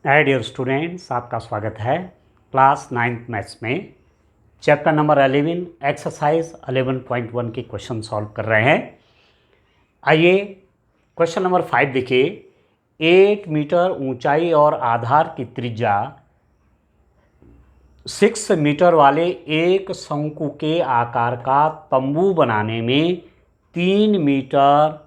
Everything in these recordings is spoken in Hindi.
हाय डियर स्टूडेंट्स, आपका स्वागत है क्लास 9th मैथ्स में। चैप्टर नंबर 11 एक्सरसाइज 11.1 के क्वेश्चन सॉल्व कर रहे हैं। आइए क्वेश्चन नंबर 5 देखिए। 8 मीटर ऊंचाई और आधार की त्रिज्या 6 मीटर वाले एक शंकु के आकार का तंबू बनाने में 3 मीटर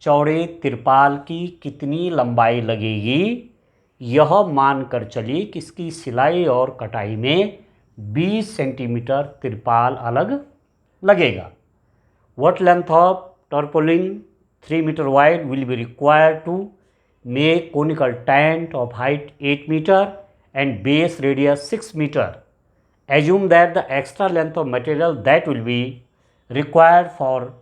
चौड़े तिरपाल की कितनी लंबाई लगेगी, यह मानकर चलिए कि इसकी सिलाई और कटाई में 20 सेंटीमीटर तिरपाल अलग लगेगा। What length of tarpaulin 3 meter wide will be required to make conical tent of height 8 meter and base radius 6 meter? Assume that the extra length of material that will be required for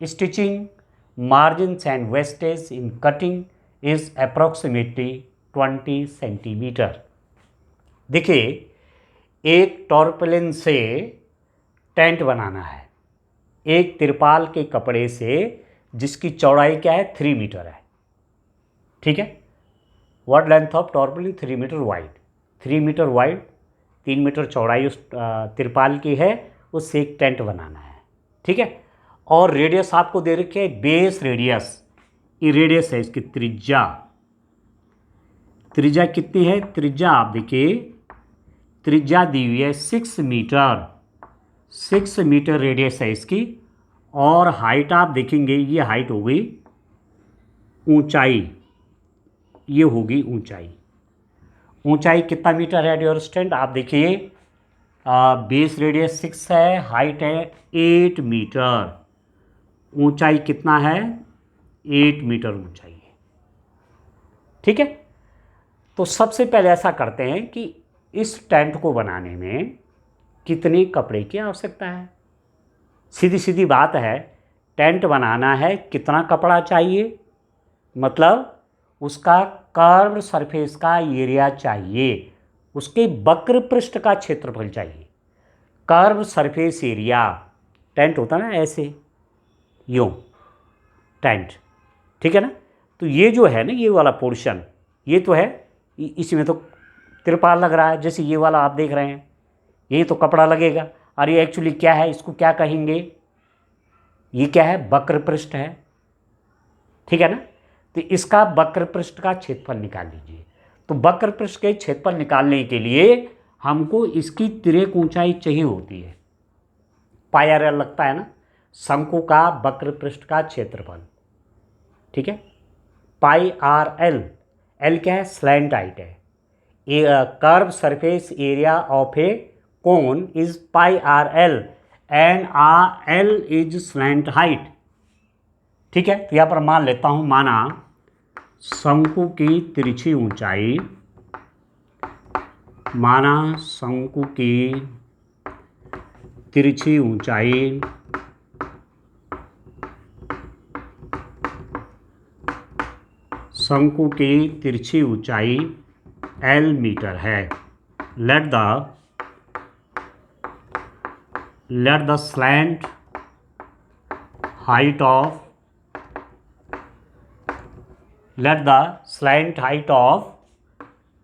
stitching, margins and wastage in cutting is approximately 20 centimetre. देखिए, एक टॉर्पलिन से टेंट बनाना है एक तिरपाल के कपड़े से जिसकी चौड़ाई क्या है, 3 मीटर है। ठीक है। What length of tarpaulin 3 meter wide, 3 meter wide 3 meter चौड़ाई उस तिरपाल की है, उससे एक टेंट बनाना है। ठीक है। और रेडियस आपको दे रखी है, बेस रेडियस, ये रेडियस है इसकी त्रिज्या। त्रिज्या कितनी है? त्रिज्या आप देखिए, त्रिज्या दी हुई है 6 मीटर, 6 मीटर रेडियस है इसकी। और हाइट आप देखेंगे, ये हाइट हो गई, ऊंचाई ये होगी ऊंचाई। ऊंचाई कितना मीटर है डियर स्टूडेंट? आप देखिए, बेस रेडियस 6 है, हाइट है 8 मीटर, ऊंचाई कितना है? 8 मीटर ऊंचाई है। ठीक है। तो सबसे पहले ऐसा करते हैं कि इस टेंट को बनाने में कितने कपड़े की आवश्यकता है। सीधी सीधी बात है, टेंट बनाना है, कितना कपड़ा चाहिए? मतलब उसका कर्व सरफेस का एरिया चाहिए, उसके वक्र पृष्ठ का क्षेत्रफल चाहिए। कर्व सरफेस एरिया, टेंट होता है ना ऐसे, यूँ टेंट। ठीक है ना। तो ये जो है ना, ये वाला पोर्शन, ये तो है, इसमें तो तिरपाल लग रहा है, जैसे ये वाला आप देख रहे हैं, ये तो कपड़ा लगेगा। और ये एक्चुअली क्या है, इसको क्या कहेंगे? ये क्या है? वक्र पृष्ठ है। ठीक है ना। तो इसका वक्र पृष्ठ का क्षेत्रफल निकाल लीजिए। तो वक्र पृष्ठ के क्षेत्रफल निकालने के लिए हमको इसकी तिर्यक ऊंचाई चाहिए होती है। पाई आर एल लगता है ना, शंकु का वक्र पृष्ठ का क्षेत्रफल। ठीक है। पाई आर एल, एल क्या है? स्लैंट हाइट है। Curve surface area of A cone is pi R L and L is slant height. ठीक है। तो यहां पर मान लेता हूं, माना शंकु की तिरछी ऊंचाई, माना शंकु की तिरछी ऊंचाई शंकु की तिरछी ऊंचाई L मीटर है। Let the slant height of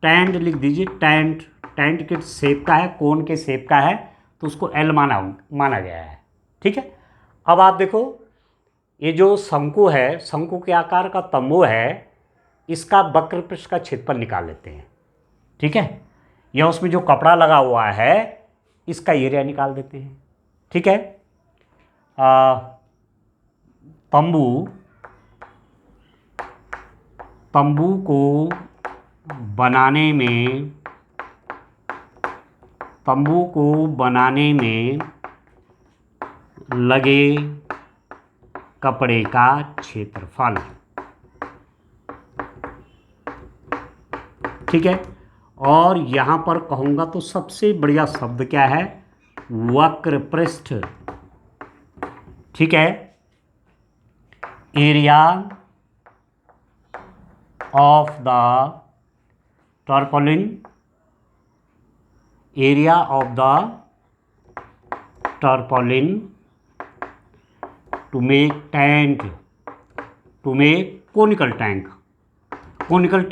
tent लिख दीजिए। टेंट के शेप का है, कोन के शेप का है, तो उसको L माना गया है। ठीक है। अब आप देखो, ये जो शंकु है, शंकु के आकार का तंबू है, इसका वक्र पृष्ठ का क्षेत्रफल निकाल लेते हैं। ठीक है। या उसमें जो कपड़ा लगा हुआ है, इसका एरिया निकाल देते हैं। ठीक है। तंबू को बनाने में लगे कपड़े का क्षेत्रफल। ठीक है। और यहां पर कहूंगा तो सबसे बढ़िया शब्द क्या है? वक्र पृष्ठ। ठीक है। Area of the tarpaulin, area of the tarpaulin to make conical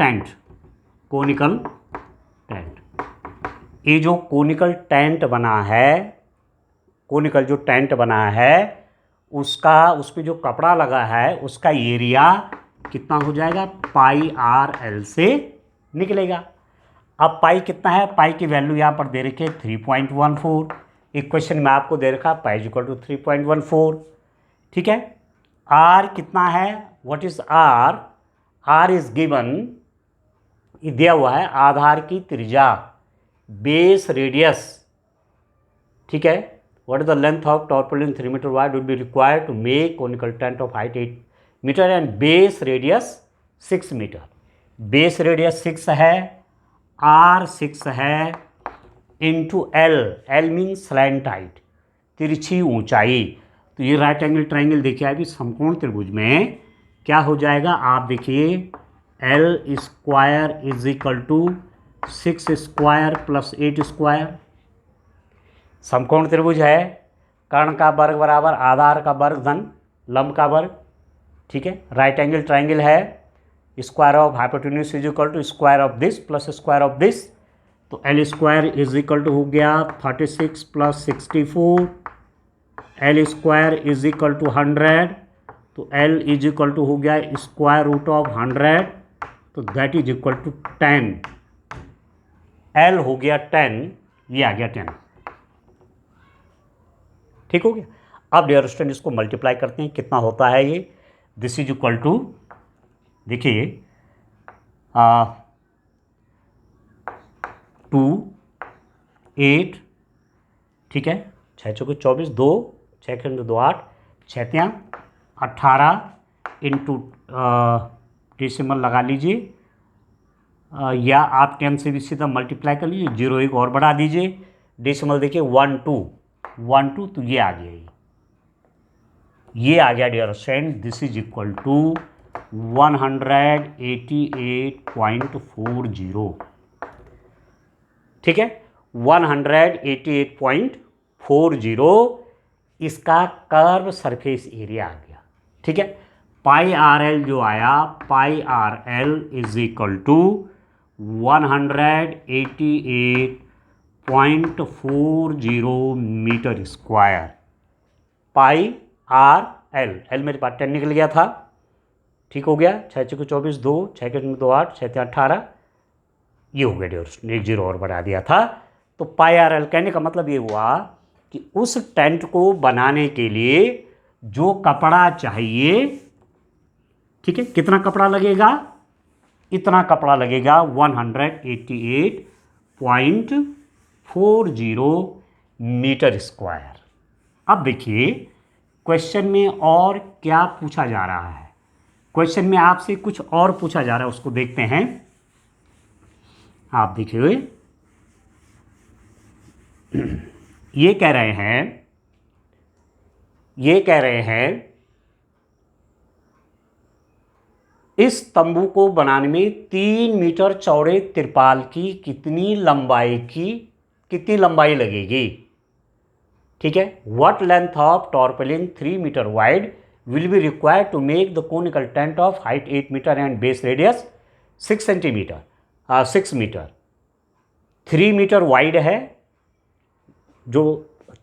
tent conical tent. ये जो कोनिकल टेंट बना है, कोनिकल जो टेंट बना है उसका, उस पर जो कपड़ा लगा है उसका एरिया कितना हो जाएगा, पाई आर एल से निकलेगा। अब पाई कितना है, पाई की वैल्यू यहाँ पर दे रखी है 3.14। इक्वेशन में आपको दे रखा पाई इक्वल टू 3.14। ठीक है, आर कितना है, what is R, R is given, दिया हुआ है आधार की त्रिज्या, बेस रेडियस। ठीक है, what is the length of tarpaulin 3 meter wide would be required to make conical tent of height 8 meter and base radius 6 meter. Base radius 6 है, आर 6 है, into L, L mean slant height, तिरछी ऊंचाई। तो ये राइट एंगल ट्राइंगल देखिए अभी समकोण त्रिभुज में क्या हो जाएगा, आप देखिए L square is equal to 6 square plus 8 square. समकोण त्रिभुज है, कर्ण का वर्ग बराबर आधार का वर्ग धन लंब का वर्ग। ठीक है, राइट एंगल ट्राइंगल है, square of hypotenuse is equal to square of this plus square of this. तो L square is equal to हो गया 36 plus 64, L square is equal to 100। तो एल इज इक्वल टू हो गया स्क्वायर रूट ऑफ 100, तो that is equal to 10। L हो गया 10, ये आ गया 10। ठीक हो गया। अब डियर स्टूडेंट इसको मल्टीप्लाई करते हैं, कितना होता है ये, दिस इज इक्वल टू, देखिए 2 8, ठीक है, 6 चौके 24, 2 6 के 2 8, 6 18 इंटू डेसिमल लगा लीजिए, या आप 10 से भी सीधा मल्टीप्लाई कर लीजिए, 0 1 और बढ़ा दीजिए, डेसिमल देखिए 1 2 1 2, तो ये आ गया, ये आ गया dear friend, this is equal to 188.40। ठीक है, 188.40 इसका कर्व सरफेस एरिया आ गया। ठीक है, पाई आर एल जो आया, pi R L is equal to 188.40 meter square. Pi R L, L मेरे पास 10 निकल गया था। ठीक हो गया, 6 चौके 24, 2 6 के 2 8, 6 18, ये हो गया डियर, एक 0 और बढ़ा दिया था। तो पाई आर एल कहने का मतलब ये हुआ कि उस टेंट को बनाने के लिए जो कपड़ा चाहिए, ठीक है, कितना कपड़ा लगेगा, इतना कपड़ा लगेगा 188.40 मीटर स्क्वायर। अब देखिए क्वेश्चन में और क्या पूछा जा रहा है, क्वेश्चन में आपसे कुछ और पूछा जा रहा है, उसको देखते हैं। आप देखिए ये कह रहे हैं इस तंबू को बनाने में 3 मीटर चौड़े तिरपाल की कितनी लंबाई लगेगी। ठीक है, what length of tarpaulin 3 meter wide will be required to make the conical tent of height 8 meter and base radius 6 meter. 3 meter wide है जो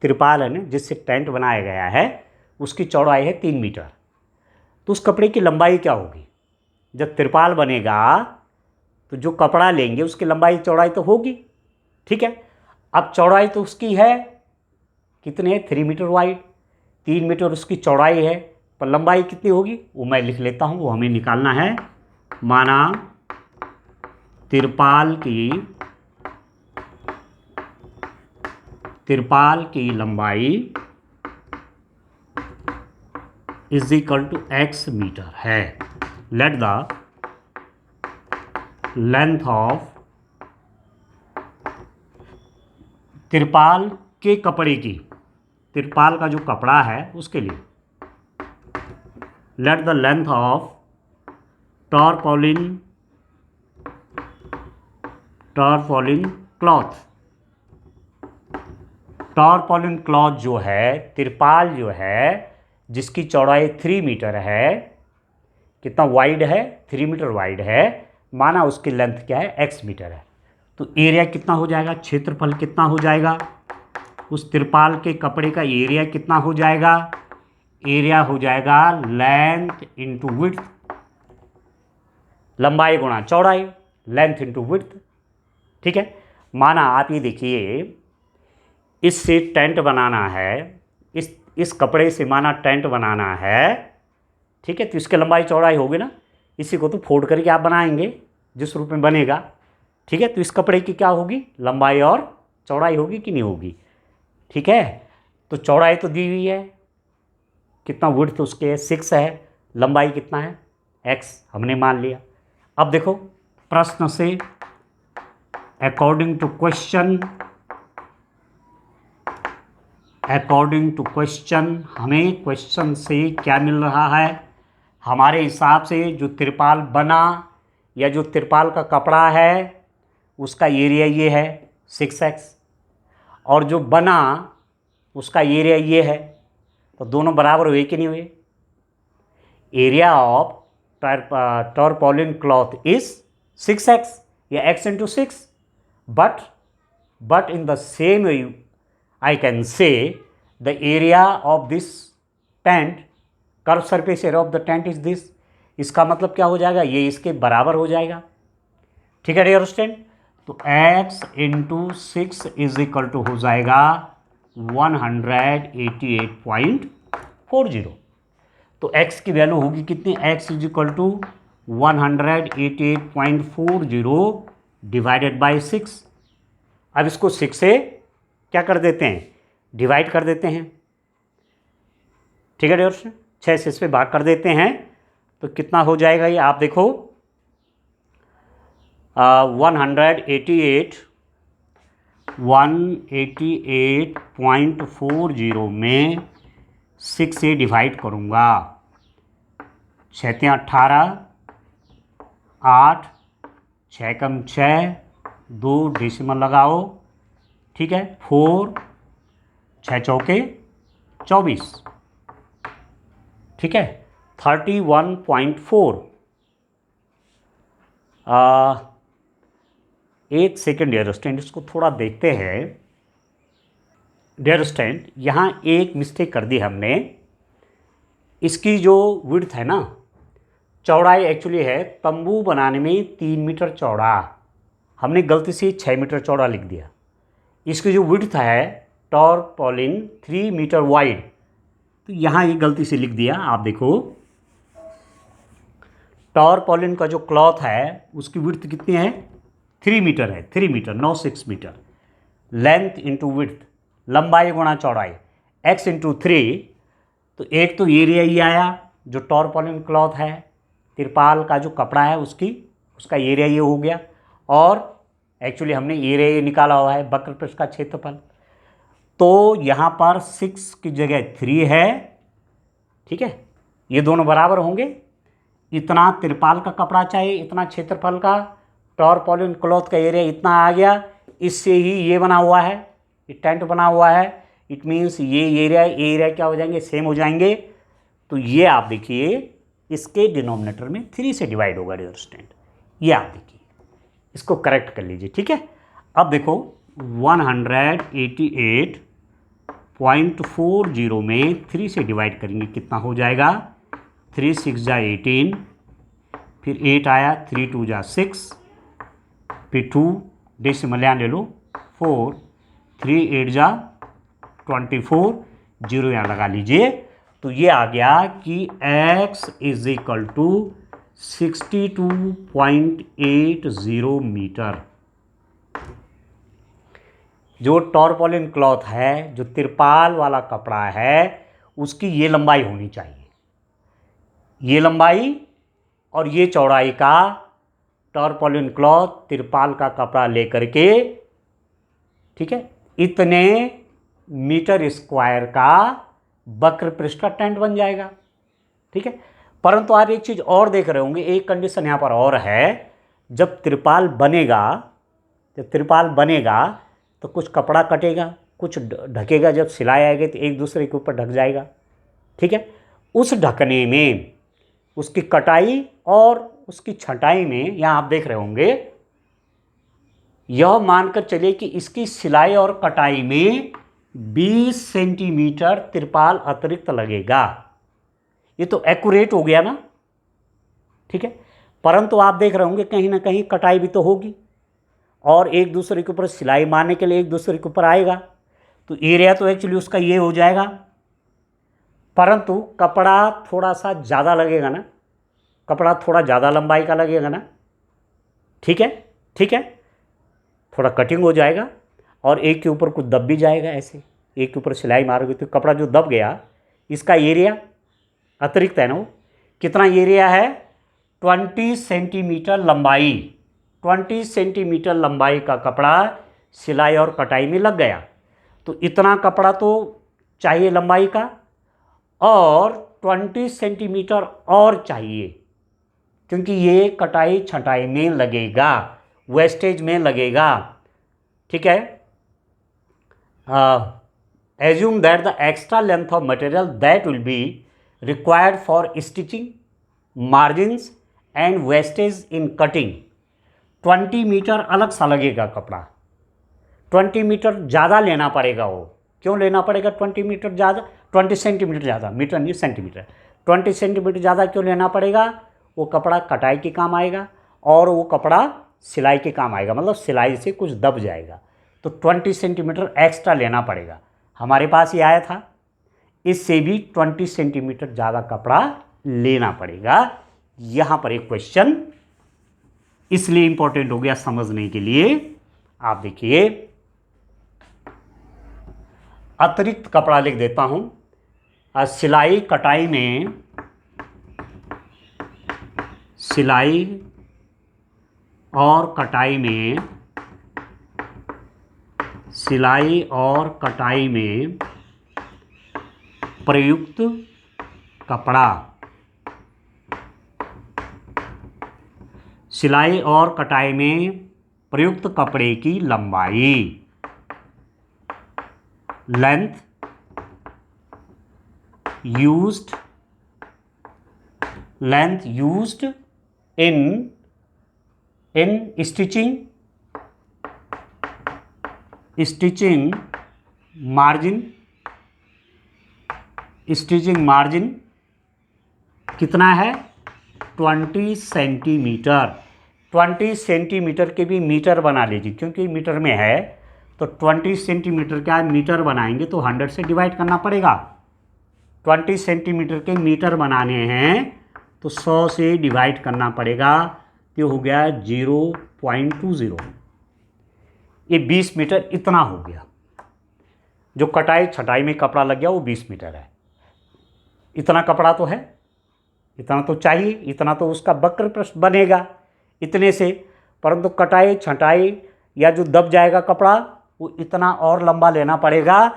तिरपाल है ना, जिससे टेंट बनाया गया है, उसकी चौड़ाई है 3 मीटर। तो उस कपड़े की लंबाई क्या होगी, जब तिरपाल बनेगा तो जो कपड़ा लेंगे उसकी लंबाई चौड़ाई तो होगी। ठीक है, अब चौड़ाई तो उसकी है कितने है, 3 मीटर वाइड, 3 मीटर उसकी चौड़ाई है, पर लंबाई कितनी होगी वो मैं लिख लेता हूँ, वो हमें निकालना है। माना तिरपाल की लंबाई is equal to x metre है। लेट द लेंथ ऑफ तिरपाल के कपड़े की, तिरपाल का जो कपड़ा है उसके लिए, let the length of tarpaulin cloth. Tarpaulin cloth जो है, तिरपाल जो है, जिसकी चौड़ाई 3 मीटर है, कितना वाइड है, 3 मीटर वाइड है, माना उसकी लेंथ क्या है, x मीटर है, तो एरिया कितना हो जाएगा, क्षेत्रफल कितना हो जाएगा, उस तिरपाल के कपड़े का एरिया कितना हो जाएगा, एरिया हो जाएगा लेंथ इंटू विड्थ, लंबाई गुणा चौड़ाई, लेंथ इंटू विड्थ। ठीक है, माना आप ये देखिए, इससे टेंट बनाना है, इस कपड़े से माना टेंट बनाना है, ठीक है, तो इसकी लंबाई चौड़ाई होगी ना, इसी को तो फोल्ड करके आप बनाएंगे जिस रूप में बनेगा। ठीक है, तो इस कपड़े की क्या होगी, लंबाई और चौड़ाई होगी कि नहीं होगी। ठीक है, तो चौड़ाई तो दी हुई है, कितना विड्थ उसके 6 है, लंबाई कितना है x हमने मान लिया। अब देखो प्रश्न से अकॉर्डिंग टू क्वेश्चन हमें क्वेश्चन से क्या मिल रहा है, हमारे हिसाब से जो तिरपाल बना या जो तिरपाल का कपड़ा है उसका एरिया ये है 6x, और जो बना उसका एरिया ये है, तो दोनों बराबर हुए कि नहीं हुए। Area of tarpaulin cloth is 6x या x into 6, but in the same way I can say the area of this tent, curved surface area of the tent is this, इसका मतलब क्या हो जाएगा, ये इसके बराबर हो जाएगा। ठीक है डियर स्टूडेंट, तो x into 6 is equal to हो जाएगा 188.40, तो x की वैल्यू होगी कितनी, x is equal to 188.40 divided by 6। अब इसको 6 से क्या कर देते हैं, डिवाइड कर देते हैं। ठीक है डियर स्टूडेंट, 6 से इस पे भाग कर देते हैं, तो कितना हो जाएगा ये आप देखो, 188.40 में 6 से डिवाइड करूँगा, 6 × 18, 8, 6 कम 6, 2 डेसिमल लगाओ। ठीक है, 4, 6 चौके 24। ठीक है, 31.4। एक सेकेंड डियर स्टूडेंट, इसको थोड़ा देखते हैं। डियर स्टूडेंट, यहाँ एक मिस्टेक कर दी हमने, इसकी जो विड्थ है ना, चौड़ाई एक्चुअली है तंबू बनाने में 3 मीटर चौड़ा, हमने गलती से 6 मीटर चौड़ा लिख दिया। इसकी जो विड्थ है टर्पॉलिन 3 मीटर वाइड, तो यहाँ ये गलती से लिख दिया। आप देखो टर्पॉलिन का जो क्लॉथ है उसकी विड्थ कितनी है, 3 मीटर है, 3 metre 9 6 metre, length into width, लंबाई गुणा चौड़ाई, x इंटू 3, तो एक तो एरिया ही आया जो टर्पॉलिन क्लॉथ है, तिरपाल का जो कपड़ा है उसका एरिया ये हो गया, और एक्चुअली हमने एरिया ये निकाला हुआ है वक्र पृष्ठ का क्षेत्रफल, तो यहाँ पर 6 की जगह 3 है। ठीक है, ये दोनों बराबर होंगे, इतना तिरपाल का कपड़ा चाहिए, इतना क्षेत्रफल का, टर्पॉलिन क्लॉथ का एरिया इतना आ गया, इससे ही ये बना हुआ है, ये टेंट बना हुआ है, इट मीन्स ये एरिया क्या हो जाएंगे, सेम हो जाएंगे। तो ये आप देखिए इसके डिनोमिनेटर में 3 से डिवाइड होगा डियर स्टूडेंट, ये आप देखिए, इसको करेक्ट कर लीजिए। ठीक है, अब देखो 188.40 में 3 से डिवाइड करेंगे, कितना हो जाएगा, 3 6 जा 18, फिर 8 आया, 3 2 जा 6, फिर 2 डेसिमल यहाँ ले लो 4, 3 8 जा 24, 0 यहाँ लगा लीजिए, तो ये आ गया कि x is equal to 62.80 metre. जो टर्पॉलिन क्लॉथ है, जो तिरपाल वाला कपड़ा है, उसकी ये लंबाई होनी चाहिए, ये लंबाई और ये चौड़ाई का टर्पॉलिन क्लॉथ तिरपाल का कपड़ा लेकर के, ठीक है, इतने मीटर स्क्वायर का वक्र पृष्ठ का टेंट बन जाएगा। ठीक है, परंतु आप एक चीज़ और देख रहे होंगे, एक कंडीशन यहाँ पर और है, जब तिरपाल बनेगा तो कुछ कपड़ा कटेगा, कुछ ढकेगा, जब सिलाई आएगी तो एक दूसरे के ऊपर ढक जाएगा। ठीक है, उस ढकने में उसकी कटाई और उसकी छटाई में यहाँ आप देख रहे होंगे, यह मानकर चलिए कि इसकी सिलाई और कटाई में 20 सेंटीमीटर तिरपाल अतिरिक्त लगेगा। ये तो एक्यूरेट हो गया ना, ठीक है। परंतु आप देख रहे होंगे कहीं ना कहीं कटाई भी तो होगी और एक दूसरे के ऊपर सिलाई मारने के लिए एक दूसरे के ऊपर आएगा, तो एरिया तो एक्चुअली उसका ये हो जाएगा, परंतु कपड़ा थोड़ा सा ज़्यादा लगेगा ना, कपड़ा थोड़ा ज़्यादा लंबाई का लगेगा ना, ठीक है, ठीक है। थोड़ा कटिंग हो जाएगा और एक के ऊपर कुछ दब भी जाएगा, ऐसे एक के ऊपर सिलाई मारोगे तो कपड़ा जो दब गया, इसका एरिया अतिरिक्त है ना, वो कितना एरिया है, 20 सेंटीमीटर लंबाई, 20 सेंटीमीटर लंबाई का कपड़ा सिलाई और कटाई में लग गया। तो इतना कपड़ा तो चाहिए लंबाई का और 20 सेंटीमीटर और चाहिए, क्योंकि ये कटाई छटाई में लगेगा, वेस्टेज में लगेगा, ठीक है। Assume that the extra length of material that will be required for stitching, margins and wastage in cutting, 20 metre अलग सा लगेगा कपड़ा, 20 मीटर ज़्यादा लेना पड़ेगा। वो क्यों लेना पड़ेगा 20 मीटर ज़्यादा, 20 सेंटीमीटर ज़्यादा, मीटर नहीं सेंटीमीटर, 20 सेंटीमीटर ज़्यादा क्यों लेना पड़ेगा, वो कपड़ा कटाई के काम आएगा और वो कपड़ा सिलाई के काम आएगा, मतलब सिलाई से कुछ दब जाएगा, तो 20 सेंटीमीटर एक्स्ट्रा लेना पड़ेगा। हमारे पास ये आया था, इससे भी 20 सेंटीमीटर ज़्यादा कपड़ा लेना पड़ेगा। यहाँ पर एक क्वेश्चन इसलिए इंपॉर्टेंट हो गया समझने के लिए, आप देखिए, अतिरिक्त कपड़ा लिख देता हूं। सिलाई कटाई में, सिलाई और कटाई में, सिलाई और कटाई में प्रयुक्त कपड़ा, सिलाई और कटाई में प्रयुक्त कपड़े की लंबाई, length used, length used in stitching, stitching margin, stitching margin कितना है, 20 सेंटीमीटर, 20 सेंटीमीटर के भी मीटर बना लीजिए, क्योंकि मीटर में है तो 20 सेंटीमीटर का मीटर बनाएंगे तो 100 से डिवाइड करना पड़ेगा। 20 सेंटीमीटर के मीटर बनाने हैं तो 100 से डिवाइड करना पड़ेगा, तो हो गया 0.20, ये 20 मीटर इतना हो गया। जो कटाई छटाई में कपड़ा लग गया वो 20 मीटर है। इतना कपड़ा तो है, इतना तो चाहिए, इतना तो उसका वक्र प्रश्न बनेगा इतने से, परंतु कटाई छटाई या जो दब जाएगा कपड़ा वो इतना और लंबा लेना पड़ेगा।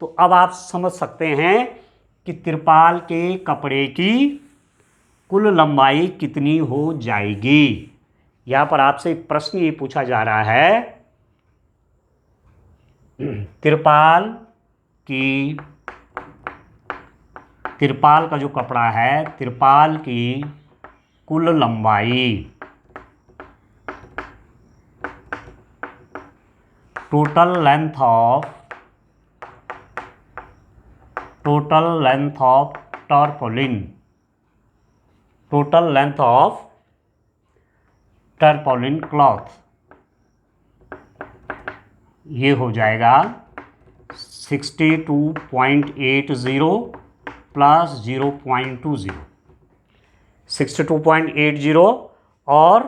तो अब आप समझ सकते हैं कि तिरपाल के कपड़े की कुल लंबाई कितनी हो जाएगी। यहाँ पर आपसे प्रश्न ये पूछा जा रहा है, तिरपाल की, तिरपाल का जो कपड़ा है, तिरपाल की कुल लंबाई, total length of, total length of tarpaulin, total length of tarpaulin cloth, ये हो जाएगा 62.80 प्लस 0.20, 62.80 और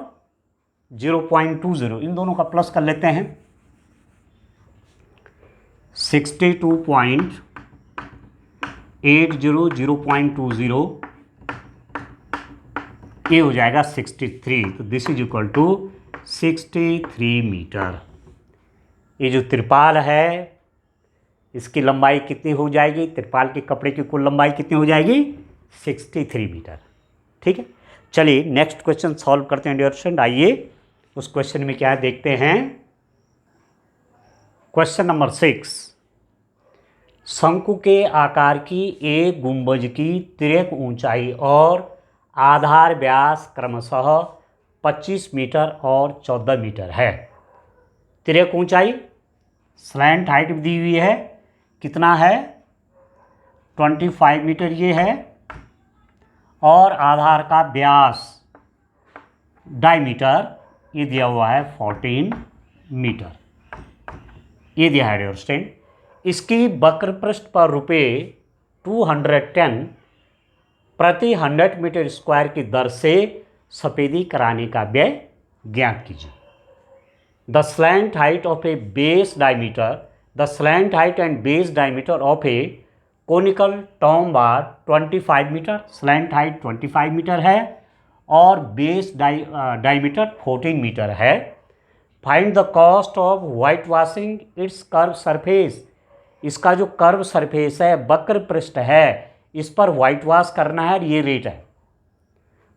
0.20, इन दोनों का प्लस कर लेते हैं। 62.80 0.20 ये हो जाएगा 63, तो this is equal to 63 metre. ये जो तिरपाल है इसकी लंबाई कितनी हो जाएगी, तिरपाल के कपड़े की कुल लंबाई कितनी हो जाएगी, 63 मीटर। ठीक है, चलिए नेक्स्ट क्वेश्चन सॉल्व करते हैं डियर स्टूडेंट। आइए उस क्वेश्चन में क्या है देखते हैं। क्वेश्चन नंबर 6, शंकु के आकार की एक गुंबज की तिर्यक ऊंचाई और आधार व्यास क्रमशः 25 मीटर और 14 मीटर है। तिर्यक ऊंचाई स्लैंट हाइट दी हुई है, कितना है 25 मीटर ये है, और आधार का व्यास डायमीटर ये दिया हुआ है 14 मीटर, ये दिया है डियर स्टूडेंट। इसकी वक्र पृष्ठ पर रुपये 210 प्रति 100 मीटर स्क्वायर की दर से सफेदी कराने का व्यय ज्ञात कीजिए। The slant height of a base diameter, the slant height and base diameter of a conical tomb are 25 metre, slant height 25 metre है और बेस डायमीटर 14 मीटर है। Find the cost of white washing its curve surface, इसका जो कर्व सरफेस है, वक्र पृष्ठ है, इस पर वाइट वॉश करना है, ये रेट है।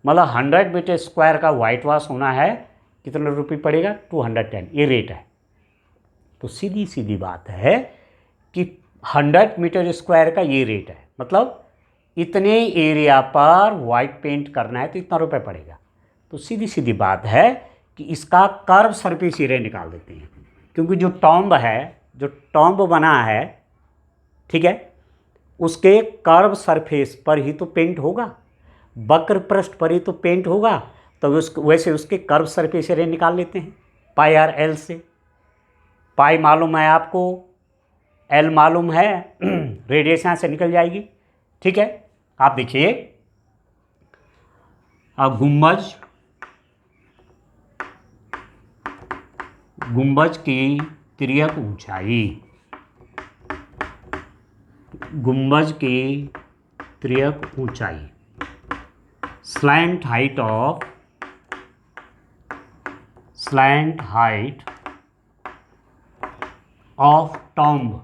मतलब 100 मीटर स्क्वायर का वाइट वॉश होना है, कितने रुपये पड़ेगा 210, ये रेट है। तो सीधी सीधी बात है कि 100 मीटर स्क्वायर का ये रेट है, मतलब इतने एरिया पर वाइट पेंट करना है तो इतना रुपये पड़ेगा। तो सीधी सीधी बात है कि इसका कर्व सरफेस एरिया निकाल देते हैं, क्योंकि जो टॉम्ब है, जो टॉम्ब बना है, ठीक है, उसके कर्व सरफेस पर ही तो पेंट होगा, वक्र पृष्ठ पर ही तो पेंट होगा। तो वैसे उसके कर्व सरफेस एरिया निकाल लेते हैं पाई आर एल से। पाई मालूम है आपको, एल मालूम है, रेडियस यहाँ से निकल जाएगी। ठीक है, आप देखिए अब गुंबज की तिर्यक ऊंचाई, गुंबज की तिर्यक ऊंचाई, slant height of tomb,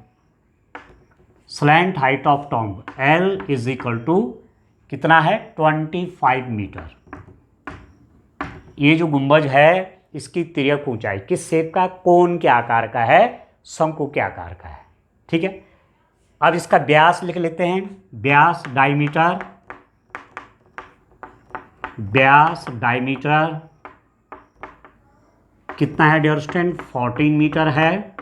slant height of tomb L is equal to कितना है 25 मीटर। ये जो गुंबज है इसकी तिर्यक ऊंचाई किस शेप का, कोन के आकार का है, शंकु के आकार का है। ठीक है, अब इसका व्यास लिख लेते हैं, व्यास डायमीटर कितना है डियर स्टूडेंट 14 मीटर है।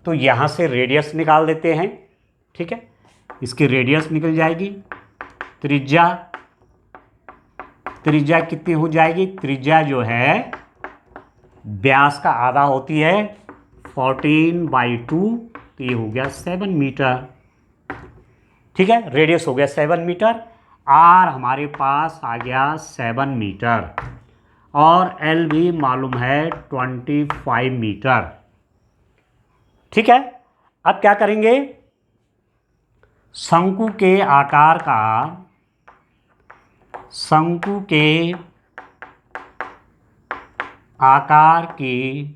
तो यहाँ से रेडियस निकाल देते हैं। ठीक है, इसकी रेडियस निकल जाएगी, त्रिज्या कितनी हो जाएगी, त्रिज्या जो है व्यास का आधा होती है 14/2, तो ये हो गया 7 मीटर। ठीक है, रेडियस हो गया 7 मीटर, आर हमारे पास आ गया 7 मीटर और एल भी मालूम है 25 मीटर। ठीक है, अब क्या करेंगे, शंकु के आकार की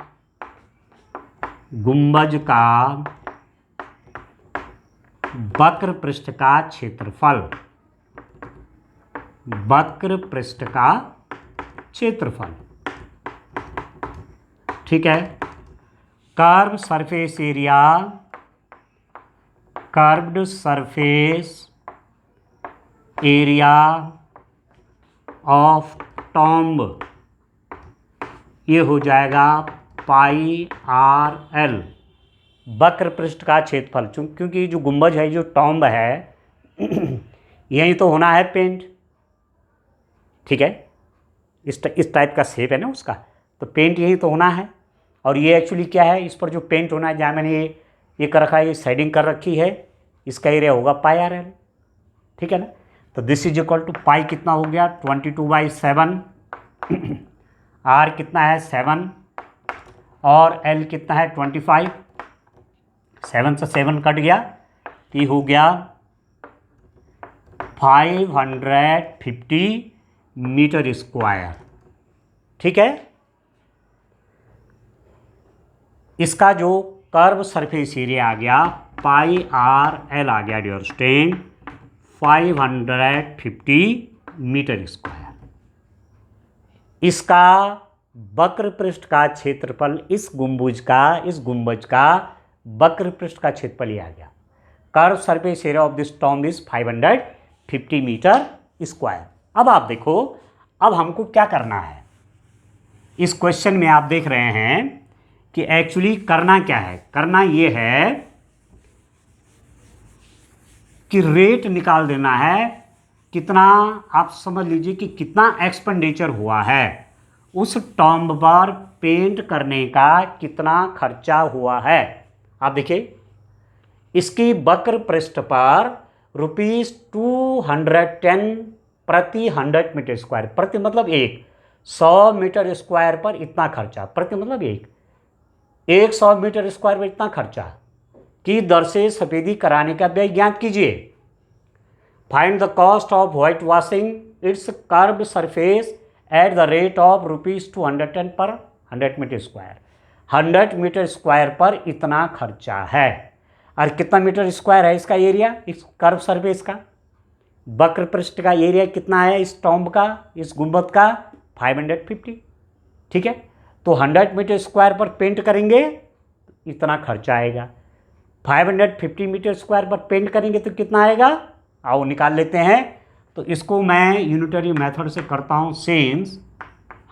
गुंबज का वक्र पृष्ठ का क्षेत्रफल, ठीक है, curved surface area of tomb, ये हो जाएगा पाई आर एल, वक्र पृष्ठ का क्षेत्रफल। क्योंकि जो गुंबज है, जो टॉम्ब है, यही तो होना है पेंट। ठीक है, इस टाइप का शेप है ना उसका, तो पेंट यही तो होना है। और ये एक्चुअली क्या है, इस पर जो पेंट होना है, जहाँ मैंने ये कर रखा है, ये शेडिंग कर रखी है, इसका एरिया होगा पाई आर एल। ठीक है ना, तो दिस इज इक्वल टू पाई कितना हो गया 22/7, आर कितना है 7 और एल कितना है 25, 7 से 7 कट गया, तो ये हो गया 550 मीटर स्क्वायर। ठीक है, इसका जो कर्व सरफेस एरिया आ गया पाई आर एल आ गया डियर स्टूडेंट 550 मीटर स्क्वायर। इसका वक्र पृष्ठ का क्षेत्रफल, इस गुंबज का वक्र पृष्ठ का क्षेत्रफल ये आ गया। Curve surface area of this tomb is 550 metre square. अब आप देखो, अब हमको क्या करना है। इस क्वेश्चन में आप देख रहे हैं कि एक्चुअली करना क्या है। करना ये है कि रेट निकाल देना है, कितना, आप समझ लीजिए कि कितना एक्सपेंडिचर हुआ है, उस टॉम्ब पर पेंट करने का कितना खर्चा हुआ है। आप देखिए, इसकी वक्र पृष्ठ पर ₹210 प्रति 100 मीटर स्क्वायर, प्रति मतलब 100 मीटर स्क्वायर पर इतना खर्चा, प्रति मतलब 100 मीटर स्क्वायर पर इतना खर्चा की दर से सफेदी कराने का व्यय ज्ञात कीजिए। Find the cost of white washing its curve surface at the rate of ₹210 पर 100 मीटर स्क्वायर। 100 मीटर स्क्वायर पर इतना खर्चा है। और कितना मीटर स्क्वायर है इसका एरिया, इस कर्व सरफेस का, वक्र पृष्ठ का एरिया कितना है इस टॉम्ब का, इस गुंबद का, 550। ठीक है, तो 100 मीटर स्क्वायर पर पेंट करेंगे इतना खर्चा आएगा। 550 मीटर स्क्वायर पर पेंट करेंगे तो कितना आएगा, आओ निकाल लेते हैं। तो इसको मैं यूनिटरी मेथड से करता हूँ। सिंस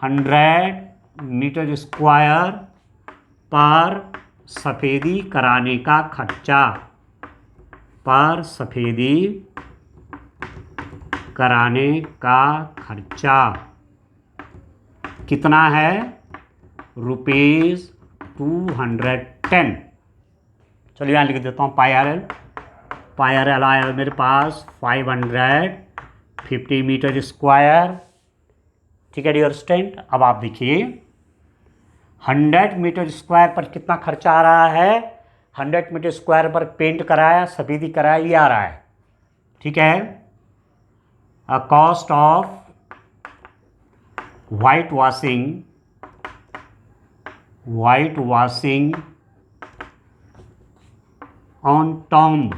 100 मीटर स्क्वायर पर सफ़ेदी कराने का खर्चा, पर सफ़ेदी कराने का खर्चा कितना है, ₹210। चलिए यहाँ लिख देता हूँ पाई आर एल। पाई आर एल आया मेरे पास 550 मीटर स्क्वायर। ठीक है डियर स्टूडेंट, अब आप देखिए 100 मीटर स्क्वायर पर कितना खर्चा आ रहा है। 100 मीटर स्क्वायर पर पेंट कराया, सफेदी कराया, ये आ रहा है। ठीक है, cost of white washing on tomb.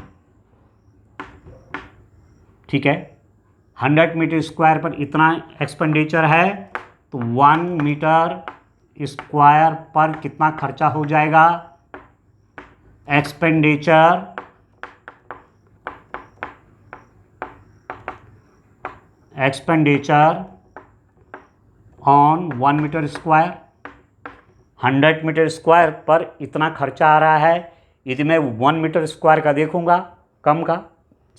ठीक है, 100 मीटर स्क्वायर पर इतना एक्सपेंडिचर है, तो 1 मीटर स्क्वायर पर कितना खर्चा हो जाएगा, expenditure on 1 metre square. 100 metre square पर इतना खर्चा आ रहा है, यदि मैं 1 मीटर स्क्वायर का देखूंगा, कम का,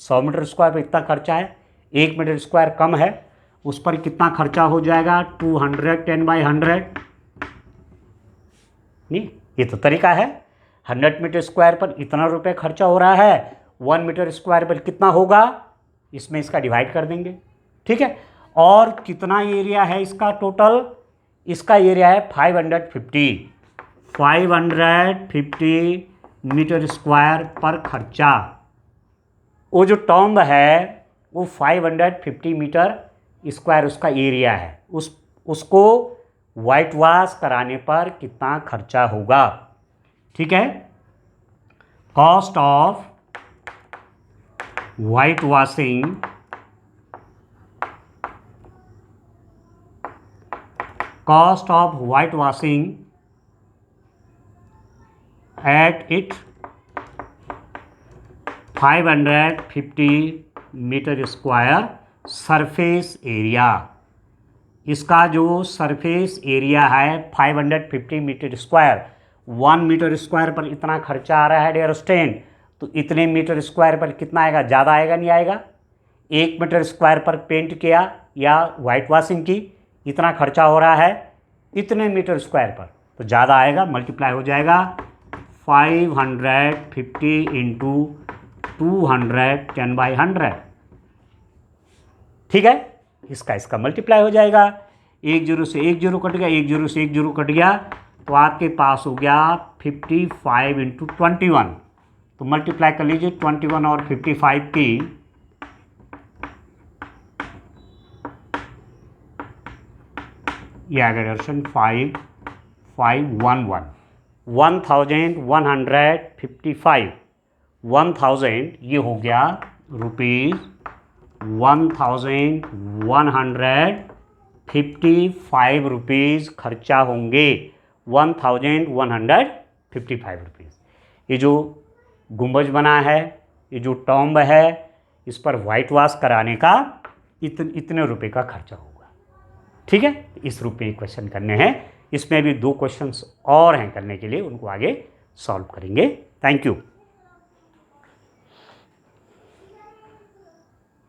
100 मीटर स्क्वायर पर इतना खर्चा है, 1 मीटर स्क्वायर कम है, उस पर कितना खर्चा हो जाएगा, 210/100। नहीं, ये तो तरीका है। 100 मीटर स्क्वायर पर इतना रुपये खर्चा हो रहा है, 1 मीटर स्क्वायर पर कितना होगा, इसमें इसका डिवाइड कर देंगे। ठीक है, और कितना एरिया है इसका टोटल, इसका एरिया है 550 मीटर स्क्वायर पर खर्चा। वो जो टॉम्ब है वो 550 मीटर स्क्वायर उसका एरिया है, उसको वाइट वॉश कराने पर कितना खर्चा होगा। ठीक है, cost of white washing at it 550 metre square surface area. इसका जो सरफेस एरिया है 550 मीटर स्क्वायर, 1 मीटर स्क्वायर पर इतना खर्चा आ रहा है डियर स्टूडेंट, तो इतने मीटर स्क्वायर पर कितना आएगा, ज़्यादा आएगा नहीं आएगा। 1 मीटर स्क्वायर पर पेंट किया या वाइट वॉशिंग की, इतना खर्चा हो रहा है इतने मीटर स्क्वायर पर, तो ज़्यादा आएगा, मल्टीप्लाई हो जाएगा 550 इंटू 210/100। ठीक है, इसका मल्टीप्लाई हो जाएगा, 1 0 से 1 0 कट गया, 1 0 से 1 0 कट गया, तो आपके पास हो गया 55 इंटू 21। तो मल्टीप्लाई कर लीजिए 21 और 55 की, ये आ गया दर्शन 5511 1155 1000, ये हो गया ₹1155 खर्चा होंगे, 1155 रुपीज़। ये जो गुंबज बना है, ये जो टॉम्ब है, इस पर वाइट वॉश कराने का इतने रुपए का खर्चा होगा। ठीक है, इस रूप में क्वेश्चन करने हैं। इसमें भी 2 क्वेश्चंस और हैं करने के लिए, उनको आगे सॉल्व करेंगे। Thank you.